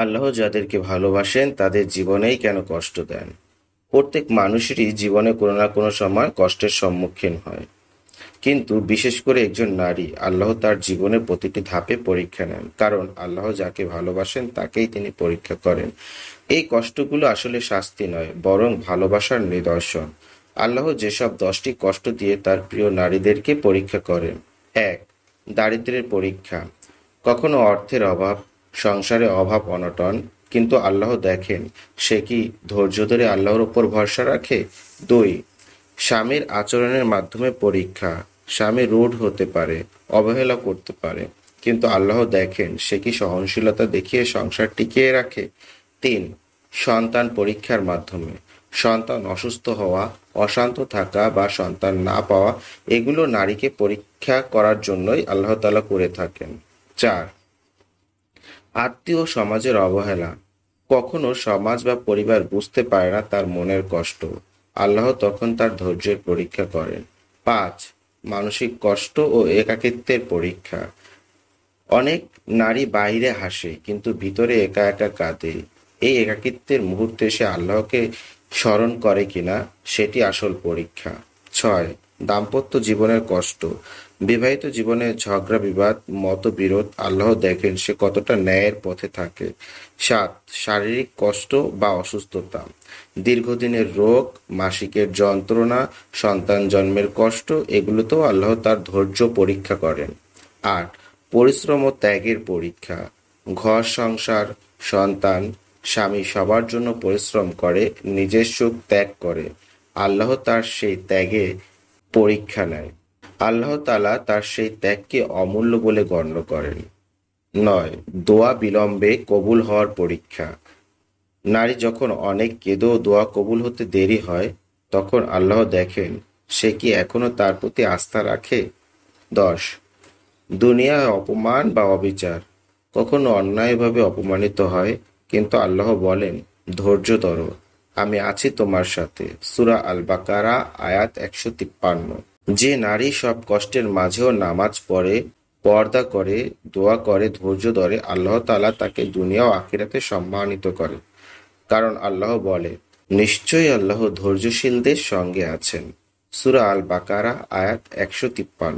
আল্লাহ যাদেরকে ভালোবাসেন তাদের জীবনেই কেন কষ্ট দেন? প্রত্যেক মানুষেরই জীবনে কোনো না কোনো সময় কষ্টের সম্মুখীন হয়, কিন্তু বিশেষ করে একজন নারী আল্লাহ তার জীবনের প্রতিটি ধাপে পরীক্ষা নেন, কারণ আল্লাহ যাকে ভালোবাসেন তাকেই তিনি পরীক্ষা করেন। এই কষ্টগুলো আসলে শাস্তি নয়, বরং ভালোবাসার নিদর্শন। আল্লাহ যেসব 10টি কষ্ট দিয়ে তার প্রিয় নারীদেরকে পরীক্ষা করেন। 1. দারিদ্র্যের পরীক্ষা। কখনো অর্থের অভাব, সংসারে অভাব অনটন, কিন্তু আল্লাহ দেখেন সে কি ধৈর্য ধরে আল্লাহর উপর ভরসা রাখে। 2. স্বামীর আচরণের মাধ্যমে পরীক্ষা। স্বামী রূঢ় হতে পারে, অবহেলা করতে পারে, কিন্তু আল্লাহ দেখেন সে কি সহনশীলতা দেখিয়ে সংসার টিকিয়ে রাখে। 3. সন্তান পরীক্ষার মাধ্যমে। সন্তান অসুস্থ হওয়া, অশান্ত থাকা বা সন্তান না পাওয়া, এগুলো নারীকে পরীক্ষা করার জন্যই আল্লাহ তাআলা করে থাকেন। 4. আত্মীয় ও সমাজের অবহেলা। কখনো সমাজ বা পরিবার বুঝতে পারে না তার মনের কষ্ট। আল্লাহ তখন তার ধৈর্যের পরীক্ষা করেন। 5. মানসিক কষ্ট ও একাকিত্বের পরীক্ষা। অনেক নারী বাইরে হাসে কিন্তু ভিতরে একা একা কাঁদে। এই একাকিত্বের মুহূর্তে সে আল্লাহকে স্মরণ করে কিনা, সেটি আসল পরীক্ষা। 6. দাম্পত্য জীবনের কষ্ট। বিবাহিত জীবনে ঝগড়া বিবাদ, মতবিরোধ, আল্লাহ দেখেন সে কতটা ন্যায়ের পথে থাকে। 7. শারীরিক কষ্ট বা অসুস্থতা। দীর্ঘদিনের রোগ, মাসিকের যন্ত্রণা, সন্তান জন্মের কষ্ট, এগুলোতেও আল্লাহ তার ধৈর্য পরীক্ষা করেন। 8. পরিশ্রম ও ত্যাগের পরীক্ষা। ঘর সংসার, সন্তান, স্বামী সবার জন্য পরিশ্রম করে, নিজের সুখ ত্যাগ করে। আল্লাহ তার সেই ত্যাগে পরীক্ষা নেয়। আল্লাহ তাআলা তার সেই ত্যাগকে অমূল্য বলে গণ্য করেন। 9. দোয়া বিলম্বে কবুল হওয়ার পরীক্ষা। নারী যখন অনেক কেঁদেও দোয়া কবুল হতে দেরি হয়, তখন আল্লাহ দেখেন সে কি এখনো তার প্রতি আস্থা রাখে। 10. দুনিয়ায় অপমান বা অবিচার। কখনো অন্যায়ভাবে অপমানিত হয়, কিন্তু আল্লাহ বলেন, ধৈর্য ধরো, আমি আছি তোমার সাথে। সূরা আল বাকারা আয়াত 153। যে নারী সব কষ্টের মাঝেও নামাজ পড়ে, পর্দা করে, দোয়া করে, ধৈর্য ধরে, আল্লাহ তাআলা তাকে দুনিয়া ও আখিরাতে সম্মানিত করে। কারণ আল্লাহ বলে, নিশ্চয়ই আল্লাহ ধৈর্যশীলদের সঙ্গে আছেন। সূরা আল বাকারা আয়াত 153।